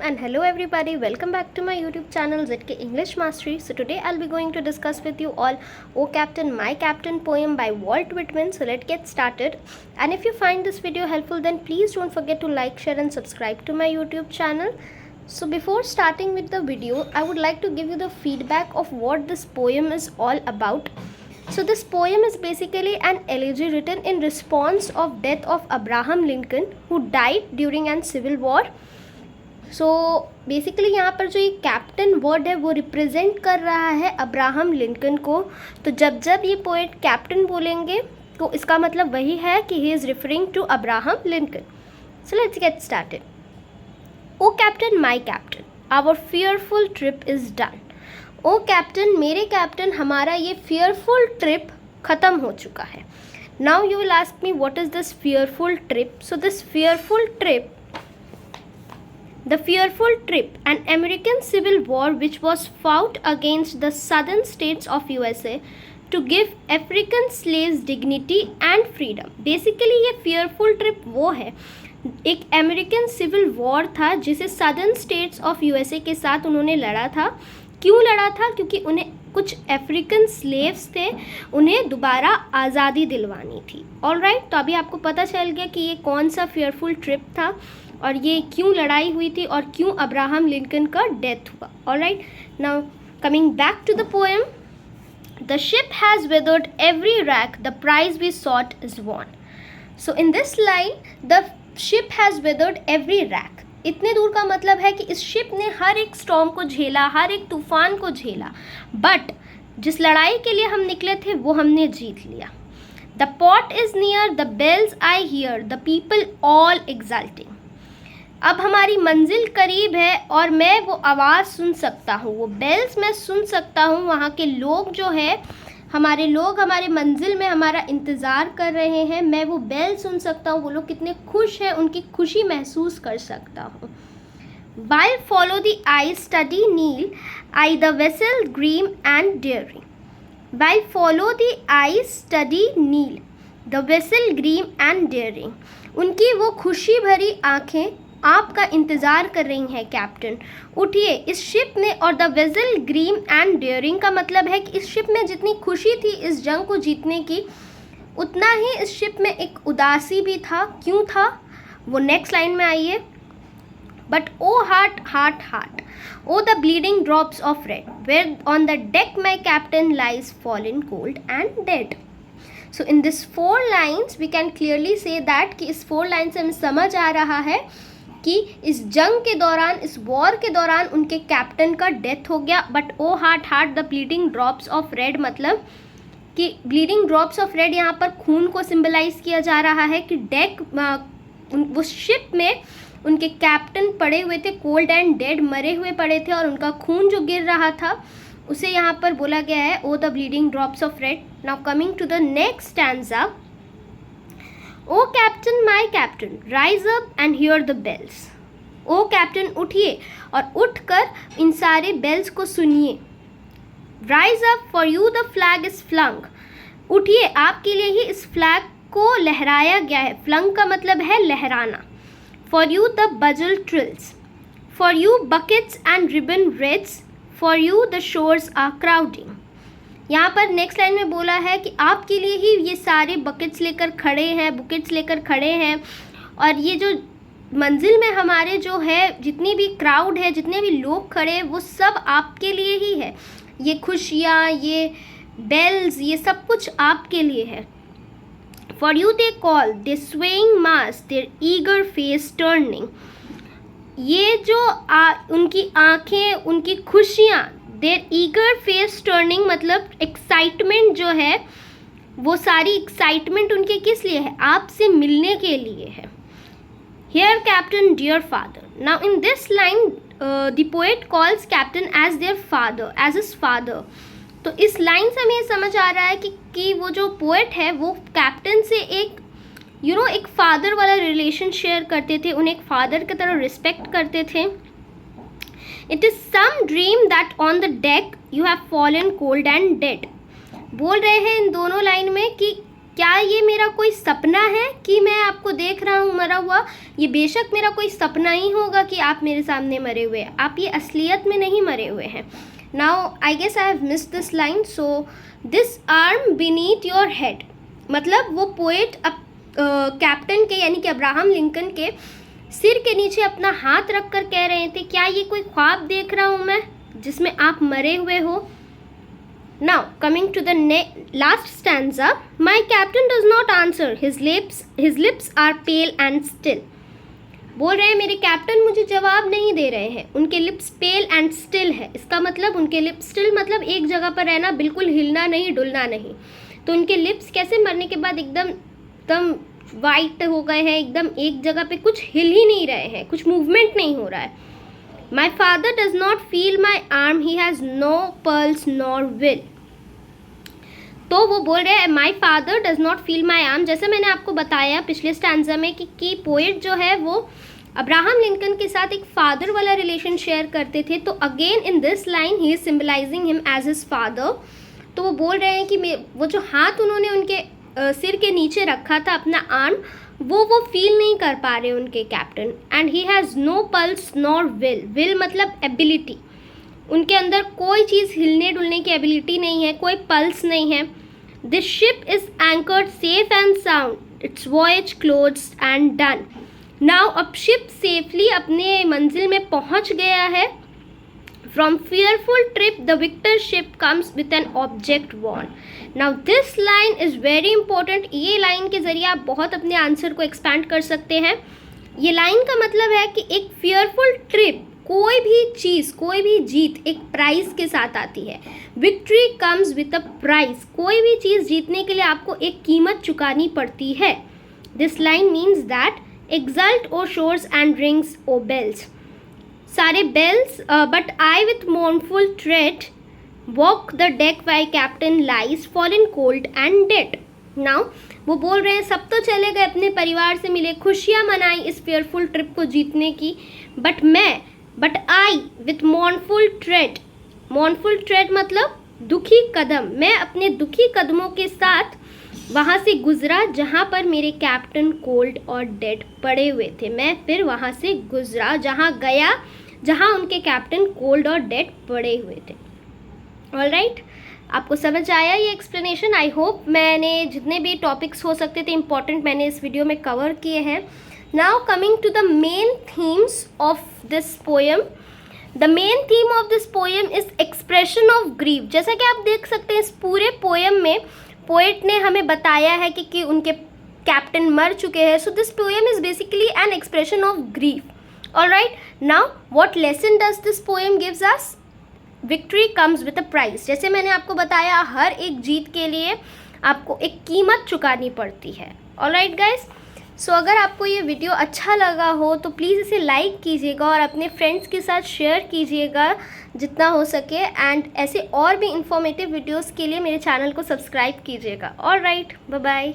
and hello everybody, welcome back to my YouTube channel ZK English Mastery. So today I'll be going to discuss with you all O Captain My Captain poem by Walt Whitman. So let's get started, and if you find this video helpful then please don't forget to like, share and subscribe to my YouTube channel. So before starting with the video, I would like to give you the feedback of what this poem is all about. So this poem is basically an elegy written in response of death of Abraham Lincoln who died during an civil war. So basically यहाँ पर जो ये captain word है वो represent कर रहा है Abraham Lincoln को. तो जब जब ये पोएट कैप्टन बोलेंगे तो इसका मतलब वही है कि he is referring to Abraham Lincoln. So let's get started. O captain my captain, our fearful trip is done. O captain, मेरे कैप्टन, हमारा ये फियरफुल ट्रिप ख़त्म हो चुका है. Now you will ask me what is this fearful trip. So this fearful trip, the fearful trip, an American civil war which was fought against the southern states of USA to give African slaves dignity and freedom. Basically ये fearful trip वो है, एक American civil war था जिसे southern states of USA के साथ उन्होंने लड़ा था. क्यों लड़ा था? क्योंकि उन्हें कुछ अफ्रीकन स्लेव्स थे, उन्हें दोबारा आज़ादी दिलवानी थी. ऑलराइट, तो अभी आपको पता चल गया कि ये कौन सा फियरफुल ट्रिप था और ये क्यों लड़ाई हुई थी और क्यों अब्राहम लिंकन का डेथ हुआ. Alright, now coming back to the poem. The ship has weathered every wreck, the prize we sought is won. So in this line, the ship has weathered every wreck. इतने दूर का मतलब है कि इस ship ने हर एक स्टॉर्म को झेला, हर एक तूफान को झेला, बट जिस लड़ाई के लिए हम निकले थे वो हमने जीत लिया. The port is near, the bells I hear, the people all exulting. अब हमारी मंजिल करीब है और मैं वो आवाज़ सुन सकता हूँ, वो बेल्स मैं सुन सकता हूँ. वहाँ के लोग जो है, हमारे लोग हमारे मंजिल में हमारा इंतज़ार कर रहे हैं. मैं वो बेल सुन सकता हूँ, वो लोग कितने खुश हैं, उनकी खुशी महसूस कर सकता हूँ. While follow the eyes study Neil, I the vessel gleam and daring. While follow the eyes study Neil, the vessel gleam and daring. उनकी वो खुशी भरी आँखें आपका इंतज़ार कर रही हैं कैप्टन. उठिए इस शिप ने, और the vessel grim and daring का मतलब है कि इस शिप में जितनी खुशी थी इस जंग को जीतने की, उतना ही इस शिप में एक उदासी भी था. क्यों था वो नेक्स्ट लाइन में आइए. But O heart heart heart, O the bleeding drops of red, where on the deck my captain lies fallen cold and dead. So in this 4 lines we can clearly see that कि इस 4 line से हमें समझ आ रहा है कि इस जंग के दौरान, इस वॉर के दौरान उनके कैप्टन का डेथ हो गया. But O heart heart the bleeding drops of red, मतलब कि ब्लीडिंग ड्रॉप्स ऑफ रेड यहाँ पर खून को सिंबलाइज किया जा रहा है कि डेक, उस शिप में उनके कैप्टन पड़े हुए थे, कोल्ड एंड डेड, मरे हुए पड़े थे, और उनका खून जो गिर रहा था उसे यहाँ पर बोला गया है O the bleeding drops of red. Now coming to the next stanza. O captain my captain, rise up and hear the bells. O captain, उठिए और उठकर इन सारे बेल्स को सुनिए. Rise up for you the flag is flung. उठिए, आपके लिए ही इस फ्लैग को लहराया गया है. फ्लंग का मतलब है लहराना. For you the bugle trills, for you bouquets and ribbon reds, for you the shores are crowding. यहाँ पर नेक्स्ट लाइन में बोला है कि आपके लिए ही ये सारे बकेट्स लेकर खड़े हैं, बुकेट्स लेकर खड़े हैं, और ये जो मंजिल में हमारे जो है जितनी भी क्राउड है, जितने भी लोग खड़े हैं, वो सब आपके लिए ही है. ये खुशियाँ, ये बेल्स, ये सब कुछ आपके लिए है. For you they call, they swaying mass, their eager face turning. ये जो उनकी आँखें, उनकी खुशियाँ, देयर ईगर फेस टर्निंग, मतलब एक्साइटमेंट जो है, वो सारी एक्साइटमेंट उनके किस लिए है? आपसे मिलने के लिए है. Here captain dear father. Now in this line the poet calls captain as their father, as his father. तो इस लाइन से हमें ये समझ आ रहा है कि वो जो पोएट है वो कैप्टन से एक एक फादर वाला रिलेशन शेयर करते थे, उन्हें एक फादर की तरह रिस्पेक्ट करते थे. It is some dream that on the deck you have fallen cold and dead. बोल रहे हैं इन दोनों लाइन में कि क्या ये मेरा कोई सपना है कि मैं आपको देख रहा हूँ मरा हुआ? ये बेशक मेरा कोई सपना ही होगा कि आप मेरे सामने मरे हुए हैं, आप ये असलियत में नहीं मरे हुए हैं। Now I guess I have missed this line. So this arm beneath your head, मतलब वो पोएट अब कैप्टन के यानी कि अब्राहम लिंकन के सिर के नीचे अपना हाथ रख कर कह रहे थे, क्या ये कोई ख्वाब देख रहा हूँ मैं जिसमें आप मरे हुए हो? Now coming to the last stanza, my captain does not answer, his lips are pale and still. बोल रहे हैं मेरे कैप्टन मुझे जवाब नहीं दे रहे हैं, उनके लिप्स पेल एंड स्टिल है। इसका मतलब उनके लिप्स स्टिल मतलब एक जगह पर रहना, बिल्कुल हिलना नहीं डुलना नहीं। तो उनके लिप्स कैसे मरने के बाद एकदम वाइट हो गए हैं, एकदम एक जगह पे कुछ हिल ही नहीं रहे हैं, कुछ मूवमेंट नहीं हो रहा है। My father does not feel my arm, he has no pulse nor will. तो वो बोल रहे हैं My father does not feel my arm, जैसे मैंने आपको बताया पिछले स्टैंजा में कि पोएट जो है वो अब्राहम लिंकन के साथ एक फादर वाला रिलेशन शेयर करते थे। तो again in this line he is symbolizing him as his father. तो वो बोल रहे हैं कि वो जो हाथ उन्होंने उनके सिर के नीचे रखा था अपना आर्म, वो फील नहीं कर पा रहे उनके captain. And he has no pulse nor will मतलब एबिलिटी, उनके अंदर कोई चीज़ हिलने डुलने की एबिलिटी नहीं है, कोई पल्स नहीं है। This ship is anchored safe and sound, it's voyage closed end done. Now अब शिप सेफली अपने मंजिल में पहुंच गया है। From fearful trip, the victor ship comes with an object won. Now this line is very important. ये line के ज़रिए आप बहुत अपने आंसर को एक्सपैंड कर सकते हैं। ये लाइन का मतलब है कि एक fearful trip, कोई भी चीज़, कोई भी जीत एक प्राइज़ के साथ आती है। Victory comes with a price. कोई भी चीज़ जीतने के लिए आपको एक कीमत चुकानी पड़ती है। This line means that exult O shores and rings O bells. सारे bells but I with mournful tread walk the deck my captain lies fallen cold and dead. Now वो बोल रहे हैं सब तो चले गए, अपने परिवार से मिले, खुशियाँ मनाई इस फेयरफुल ट्रिप को जीतने की, but I with mournful tread मतलब दुखी कदम, मैं अपने दुखी कदमों के साथ वहाँ से गुजरा जहाँ पर मेरे कैप्टन कोल्ड और डेड पड़े हुए थे। मैं फिर वहाँ से गुजरा, जहाँ गया जहाँ उनके कैप्टन कोल्ड और डेड पड़े हुए थे। ऑलराइट, आपको समझ आया ये एक्सप्लेनेशन? आई होप मैंने जितने भी टॉपिक्स हो सकते थे इम्पॉर्टेंट मैंने इस वीडियो में कवर किए हैं। Now coming to the main themes of this poem. The main theme of this poem is expression of grief. जैसा कि आप देख सकते हैं इस पूरे पोएम में पोएट ने हमें बताया है कि उनके कैप्टन मर चुके हैं। So this poem is basically an expression of grief. Alright, now what lesson does this poem gives us? Victory comes with a price. जैसे मैंने आपको बताया हर एक जीत के लिए आपको एक कीमत चुकानी पड़ती है। ऑलराइट गाइस, सो अगर आपको ये वीडियो अच्छा लगा हो तो प्लीज़ इसे लाइक कीजिएगा और अपने फ्रेंड्स के साथ शेयर कीजिएगा जितना हो सके। एंड ऐसे और भी इंफॉर्मेटिव वीडियोस के लिए मेरे चैनल को सब्सक्राइब कीजिएगा। Alright, bye bye.